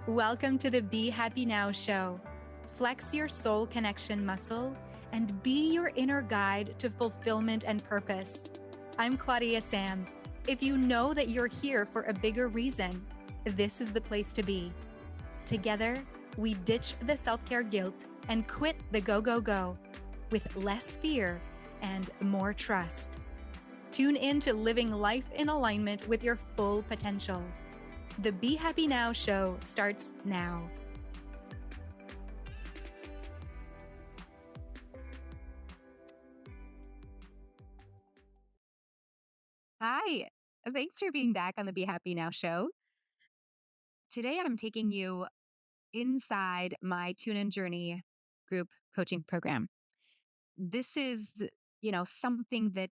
Welcome to the Be Happy Now show. Flex your soul connection muscle and be your inner guide to fulfillment and purpose. I'm Claudia-Sam. If you know that you're here for a bigger reason, this is the place to be. Together, we ditch the self-care guilt and quit the go with less fear and more trust. Tune in to living life in alignment with your full potential. The Be Happy Now show starts now. Hi, thanks for being back on the Be Happy Now show. Today I'm taking you inside my Tune In Journey group coaching program. This is, something that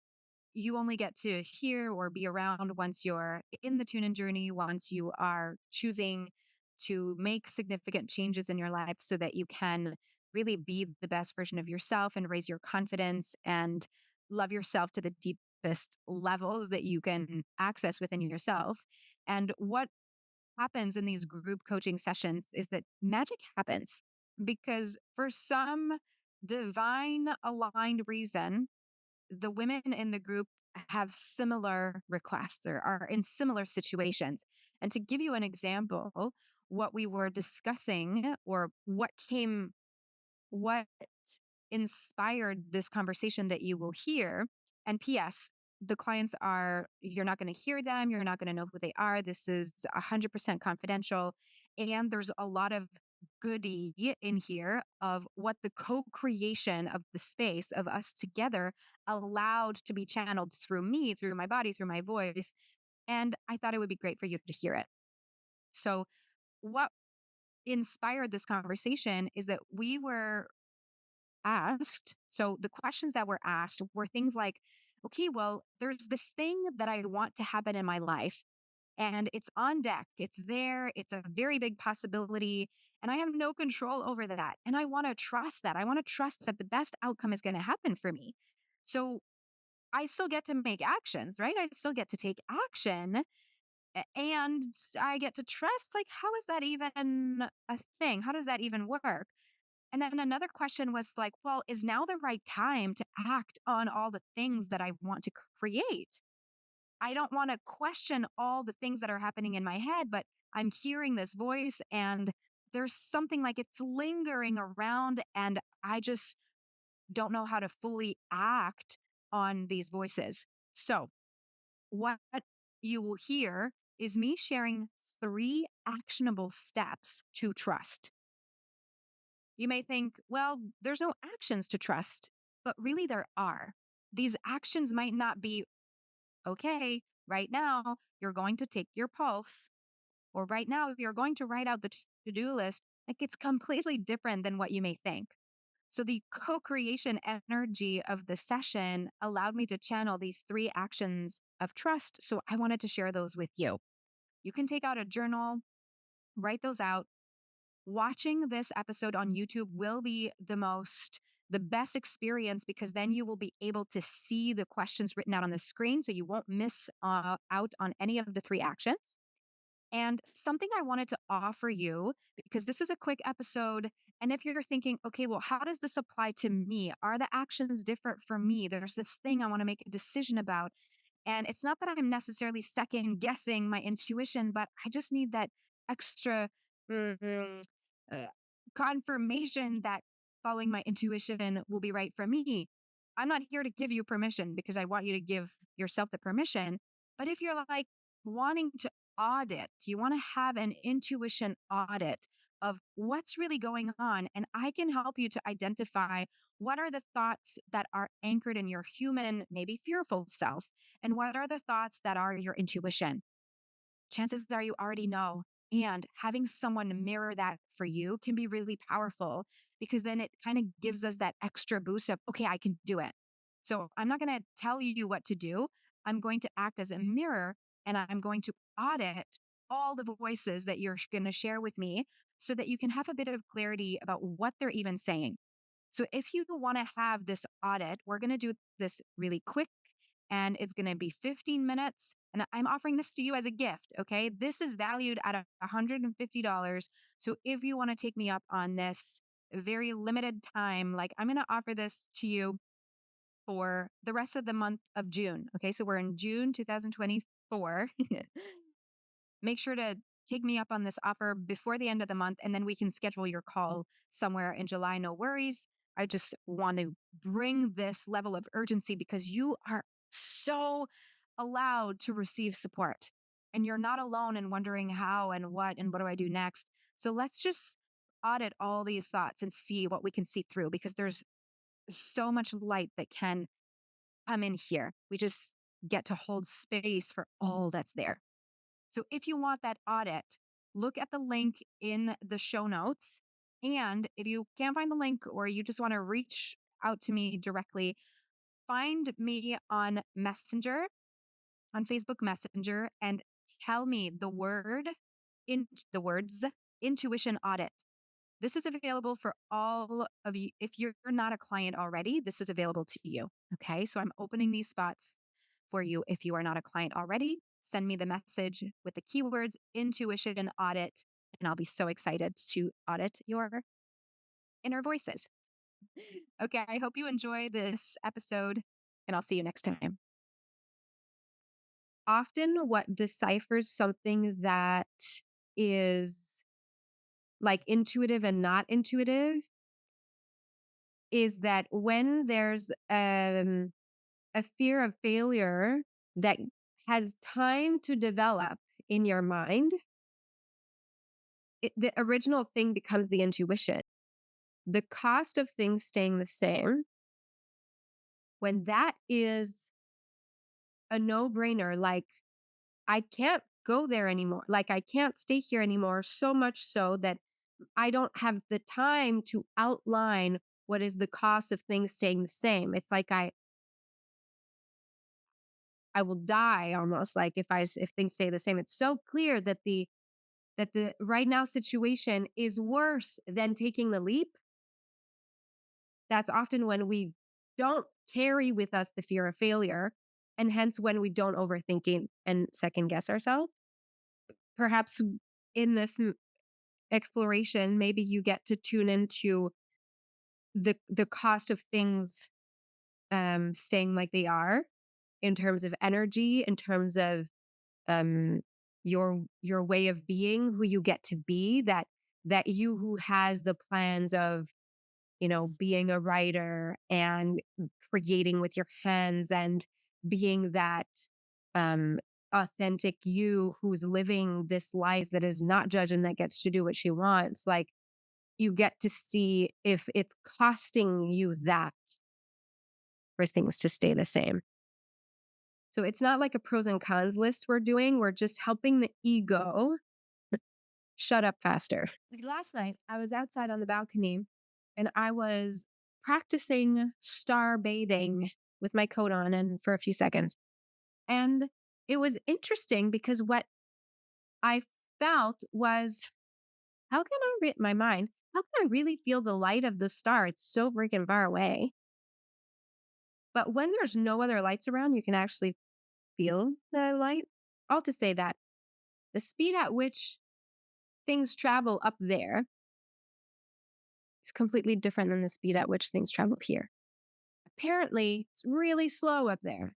you only get to hear or be around once you're in the tune in journey, once you are choosing to make significant changes in your life so that you can really be the best version of yourself and raise your confidence and love yourself to the deepest levels that you can access within yourself. And what happens in these group coaching sessions is that magic happens because for some divine aligned reason, the women in the group have similar requests or are in similar situations. And to give you an example, what we were discussing or what inspired this conversation that you will hear. And P.S., the clients you're not going to hear them. You're not going to know who they are. This is 100% confidential. And there's a lot of goodie in here of what the co-creation of the space of us together allowed to be channeled through me, through my body, through my voice. And I thought it would be great for you to hear it. So what inspired this conversation is that we were asked. So the questions that were asked were things like, okay, well, there's this thing that I want to happen in my life and it's on deck. It's there. It's a very big possibility. And I have no control over that. And I want to trust that. I want to trust that the best outcome is going to happen for me. So I still get to make actions, right? I still get to take action and I get to trust. Like, how is that even a thing? How does that even work? And then another question was like, well, is now the right time to act on all the things that I want to create? I don't want to question all the things that are happening in my head, but I'm hearing this voice and there's something like it's lingering around and I just don't know how to fully act on these voices. So, what you will hear is me sharing 3 actionable steps to trust. You may think, well, there's no actions to trust, but really there are. These actions might not be, okay, right now you're going to take your pulse, or right now you're going to write out the to-do list. Like it's completely different than what you may think. So the co-creation energy of the session allowed me to channel these 3 actions of trust. So I wanted to share those with you. You can take out a journal, write those out. Watching this episode on YouTube will be the best experience because then you will be able to see the questions written out on the screen. So you won't miss out on any of the 3 actions. And something I wanted to offer you, because this is a quick episode. And if you're thinking, okay, well, how does this apply to me? Are the actions different for me? There's this thing I want to make a decision about. And it's not that I'm necessarily second guessing my intuition, but I just need that extra uh, confirmation that following my intuition will be right for me. I'm not here to give you permission because I want you to give yourself the permission. But if you're like wanting to audit, you want to have an intuition audit of what's really going on, and I can help you to identify what are the thoughts that are anchored in your human, maybe fearful self, and what are the thoughts that are your intuition. Chances are you already know. And having someone mirror that for you can be really powerful because then it kind of gives us that extra boost of, okay, I can do it. So I'm not going to tell you what to do. I'm going to act as a mirror and I'm going to audit all the voices that you're going to share with me so that you can have a bit of clarity about what they're even saying. So if you want to have this audit, we're going to do this really quick and it's going to be 15 minutes. And I'm offering this to you as a gift. Okay. This is valued at $150. So if you want to take me up on this very limited time, like I'm going to offer this to you for the rest of the month of June. Okay. So we're in June 2024. Make sure to take me up on this offer before the end of the month, and then we can schedule your call somewhere in July. No worries. I just want to bring this level of urgency because you are so allowed to receive support and you're not alone in wondering how and what do I do next. So let's just audit all these thoughts and see what we can see through because there's so much light that can come in here. We just get to hold space for all that's there. So if you want that audit, look at the link in the show notes. And if you can't find the link or you just want to reach out to me directly, find me on Messenger, on Facebook Messenger, and tell me the words intuition audit. This is available for all of you. If you're not a client already, this is available to you. Okay. So I'm opening these spots for you. If you are not a client already, send me the message with the keywords intuition audit, and I'll be so excited to audit your inner voices. Okay. I hope you enjoy this episode, and I'll see you next time. Often, what deciphers something that is like intuitive and not intuitive is that when there's a fear of failure that has time to develop in your mind, the original thing becomes the intuition. The cost of things staying the same, when that is a no brainer, like I can't go there anymore, like I can't stay here anymore, so much so that I don't have the time to outline what is the cost of things staying the same. It's like I will die almost like if things stay the same. It's so clear that the right now situation is worse than taking the leap. That's often when we don't carry with us the fear of failure, and hence when we don't overthink it and second guess ourselves. Perhaps in this exploration, maybe you get to tune into the cost of things staying like they are in terms of energy, in terms of um your way of being, who you get to be, that you who has the plans of being a writer and creating with your hands and being that um authentic you who's living this life that is not judged and that gets to do what she wants. Like you get to see if it's costing you that for things to stay the same. So it's not like a pros and cons list we're doing. We're just helping the ego shut up faster. Like last night, I was outside on the balcony and I was practicing star bathing with my coat on and for a few seconds. And it was interesting because what I felt was, how can I read my mind? How can I really feel the light of the star? It's so freaking far away. But when there's no other lights around, you can actually feel the light. All to say that the speed at which things travel up there is completely different than the speed at which things travel here. Apparently, it's really slow up there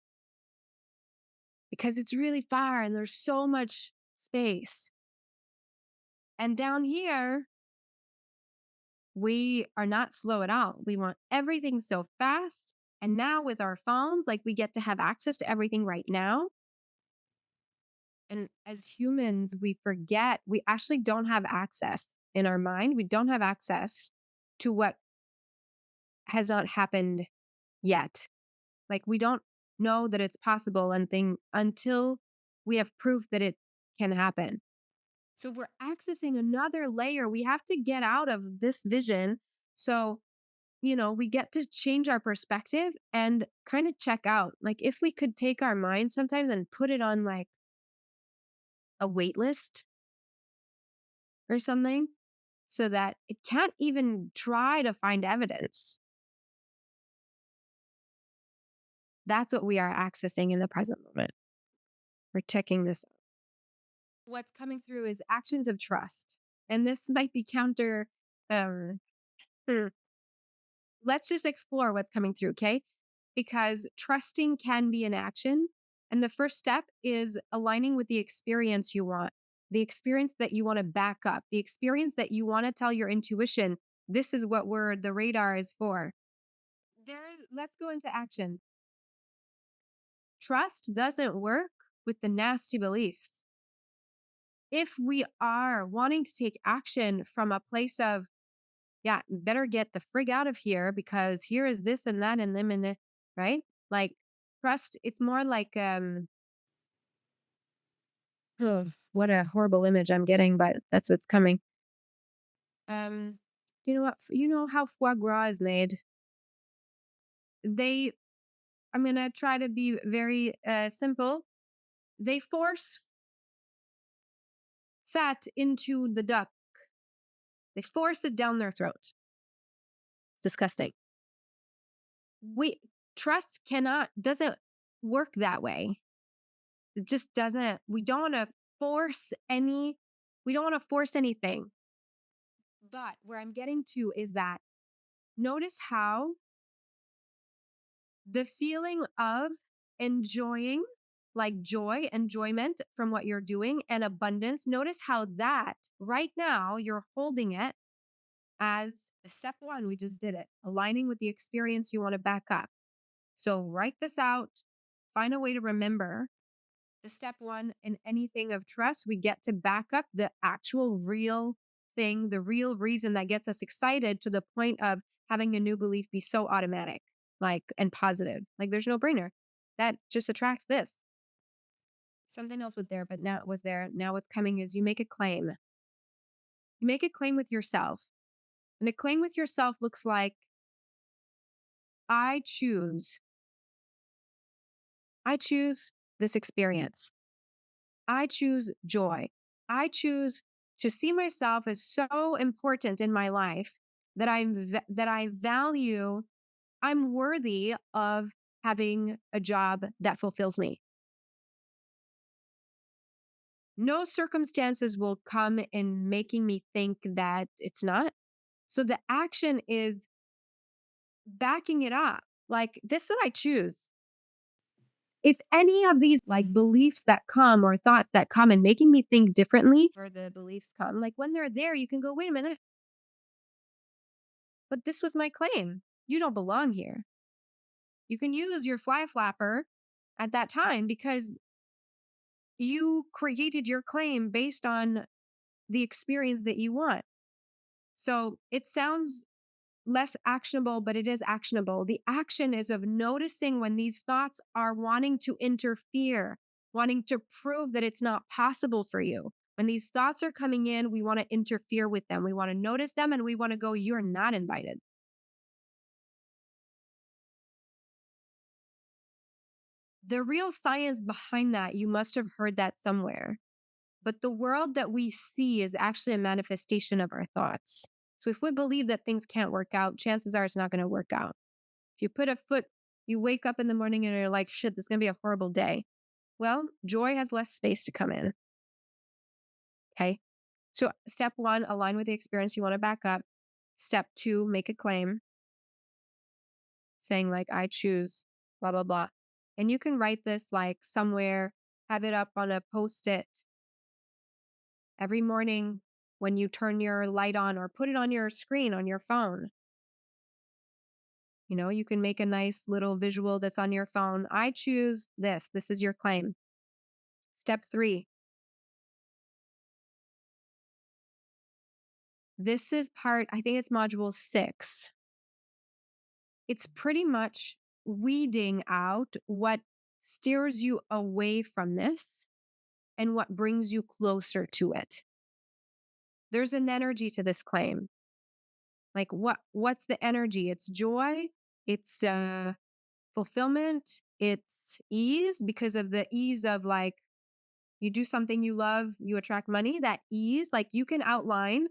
because it's really far and there's so much space. And down here, we are not slow at all. We want everything so fast. And now with our phones, like we get to have access to everything right now. And as humans, we forget we actually don't have access in our mind. We don't have access to what has not happened yet. Like we don't know that it's possible and thing until we have proof that it can happen. So we're accessing another layer. We have to get out of this vision. So, we get to change our perspective and kind of check out. Like if we could take our mind sometimes and put it on like a wait list or something so that it can't even try to find evidence. That's what we are accessing in the present moment. We're checking this. What's coming through is actions of trust. And this might be counter. Um, hmm, let's just explore what's coming through, okay? Because trusting can be an action. And the first step is aligning with the experience you want, the experience that you want to back up, the experience that you want to tell your intuition. This is what the radar is for. Let's go into action. Trust doesn't work with the nasty beliefs. If we are wanting to take action from a place of, yeah, better get the frig out of here because here is this and that and them and the, right? Like trust, it's more like, ugh, what a horrible image I'm getting, but that's what's coming. Um, you know what? You know how foie gras is made? They, I'm going to try to be very simple. They force fat into the duck. They force it down their throat. Disgusting. We trust doesn't work that way. It just doesn't. We don't want to force anything. But where I'm getting to is that notice how the feeling of enjoying, like joy, enjoyment from what you're doing and abundance, notice how that right now you're holding it as step one. We just did it, aligning with the experience you want to back up. So write this out, find a way to remember the step one in anything of trust. We get to back up the actual real thing, the real reason that gets us excited to the point of having a new belief be so automatic, like, and positive. Like there's no brainer. That just attracts this. Something else was there, but now it was there. Now what's coming is you make a claim. You make a claim with yourself. And a claim with yourself looks like I choose. I choose this experience. I choose joy. I choose to see myself as so important in my life that that I value, I'm worthy of having a job that fulfills me. No circumstances will come in making me think that it's not. So the action is backing it up. Like, this is what I choose. If any of these like beliefs that come or thoughts that come and making me think differently, or the beliefs come, like when they're there, you can go, wait a minute, but this was my claim. You don't belong here. You can use your fly flapper at that time because you created your claim based on the experience that you want. So it sounds less actionable, but it is actionable. The action is of noticing when these thoughts are wanting to interfere, wanting to prove that it's not possible for you. When these thoughts are coming in, we want to interfere with them. We want to notice them and we want to go, you're not invited. The real science behind that, you must have heard that somewhere. But the world that we see is actually a manifestation of our thoughts. So if we believe that things can't work out, chances are it's not going to work out. If you wake up in the morning and you're like, shit, this is going to be a horrible day. Well, joy has less space to come in. Okay. So step one, align with the experience you want to back up. Step two, make a claim saying like, I choose blah, blah, blah. And you can write this like somewhere, have it up on a post-it every morning when you turn your light on or put it on your screen on your phone. You know, you can make a nice little visual that's on your phone. I choose this. This is your claim. Step three, this is I think it's module 6. It's pretty much weeding out what steers you away from this and what brings you closer to it. There's an energy to this claim. Like what's the energy? It's joy, it's fulfillment, it's ease because of the ease of like you do something you love, you attract money, that ease, like you can outline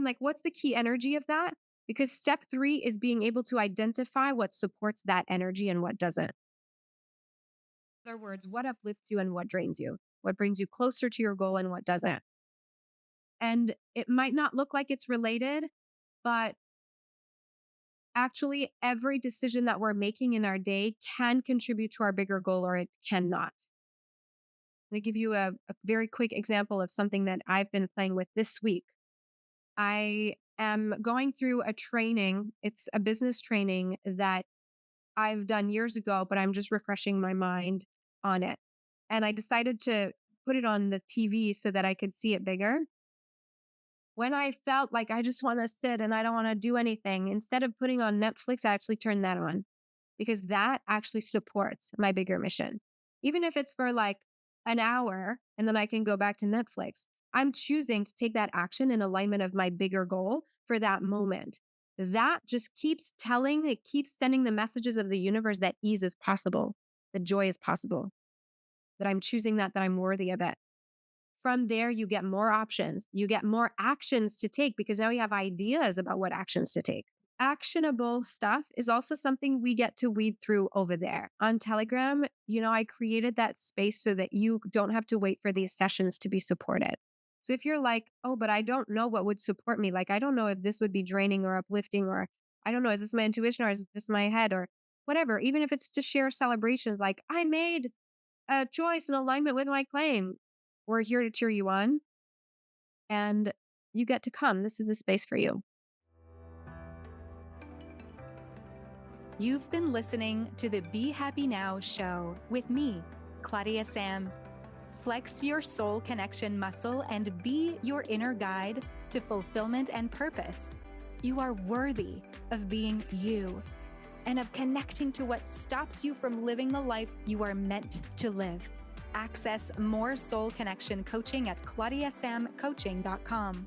like what's the key energy of that? Because step 3 is being able to identify what supports that energy and what doesn't. In other words, what uplifts you and what drains you, what brings you closer to your goal and what doesn't. And it might not look like it's related, but actually, every decision that we're making in our day can contribute to our bigger goal or it cannot. I'm going to give you a very quick example of something that I've been playing with this week. I am going through a training. It's a business training that I've done years ago, but I'm just refreshing my mind on it. And I decided to put it on the TV so that I could see it bigger. When I felt like I just want to sit and I don't want to do anything, instead of putting on Netflix, I actually turned that on because that actually supports my bigger mission. Even if it's for like an hour and then I can go back to Netflix, I'm choosing to take that action in alignment of my bigger goal for that moment. That just it keeps sending the messages of the universe that ease is possible, that joy is possible, that I'm choosing that I'm worthy of it. From there, you get more options. You get more actions to take because now you have ideas about what actions to take. Actionable stuff is also something we get to weed through over there. On Telegram, I created that space so that you don't have to wait for these sessions to be supported. So if you're like, oh, but I don't know what would support me, like, I don't know if this would be draining or uplifting, or I don't know, is this my intuition or is this my head or whatever, even if it's to share celebrations, like I made a choice in alignment with my claim. We're here to cheer you on and you get to come. This is a space for you. You've been listening to the Be Happy Now show with me, Claudia-Sam. Flex your soul connection muscle and be your inner guide to fulfillment and purpose. You are worthy of being you and of connecting to what stops you from living the life you are meant to live. Access more soul connection coaching at ClaudiaSamCoaching.com.